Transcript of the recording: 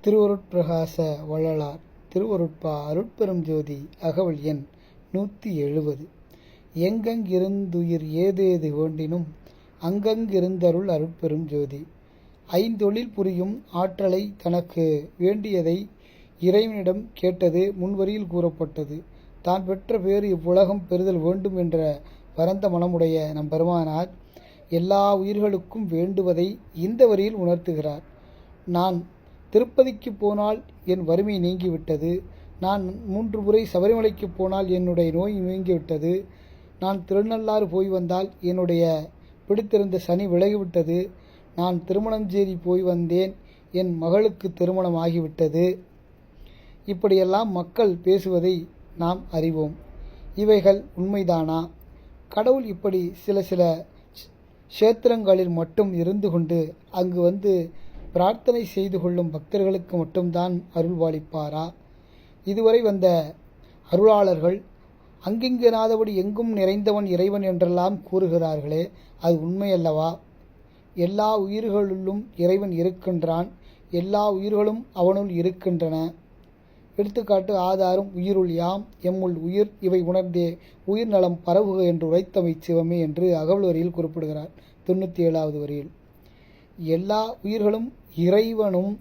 திருவருட்பிரகாச வள்ளலார் திருவருட்பா அருட்பெரும் ஜோதி அகவல் எண் 170. எங்கெங்கிருந்துயிர் ஏதேது வேண்டினும் அங்கங்கிருந்தருள் அருட்பெரும் ஜோதி. ஐந்தொழில் புரியும் ஆற்றலை தனக்கு வேண்டியதை இறைவனிடம் கேட்டது முன்வரியில் கூறப்பட்டது. தான் பெற்ற பேறு இவ்வுலகம் பெறுதல் வேண்டும் என்ற பரந்த மனமுடைய நம் பெருமானார் எல்லா உயிர்களுக்கும் வேண்டுவதை இந்த வரியில் உணர்த்துகிறார். நான் திருப்பதிக்கு போனால் என் வறுமை நீங்கிவிட்டது. நான் 3 முறை சபரிமலைக்கு போனால் என்னுடைய நோய் நீங்கிவிட்டது. நான் திருநள்ளாறு போய் வந்தால் என்னுடைய பிடித்திருந்த சனி விலகிவிட்டது. நான் திருமணஞ்சேரி போய் வந்தேன், என் மகளுக்கு திருமணம் ஆகிவிட்டது. இப்படியெல்லாம் மக்கள் பேசுவதை நாம் அறிவோம். இவைகள் உண்மைதானா? கடவுள் இப்படி சில க்ஷேத்திரங்களில் மட்டும் இருந்து கொண்டு அங்கு வந்து பிரார்த்தனை செய்து கொள்ளும் பக்தர்களுக்கு மட்டும்தான் அருள்பாலிப்பாரா? இதுவரை வந்த அருளாளர்கள் அங்கிங்கனாதபடி எங்கும் நிறைந்தவன் இறைவன் என்றெல்லாம் கூறுகிறார்களே, அது உண்மையல்லவா? எல்லா உயிர்களுள்ளும் இறைவன் இருக்கின்றான். எல்லா உயிர்களும் அவனுள் இருக்கின்றன. எடுத்துக்காட்டு ஆதாரம் உயிருள் யாம் எம்முள் உயிர் இவை உணர்ந்தே உயிர் நலம் பரவுக என்று உரைத்தமை சிவமே என்று அகவல் வரியில் குறிப்பிடுகிறார். 97வது வரியில் எல்லா உயிர்களும் இறைவனும்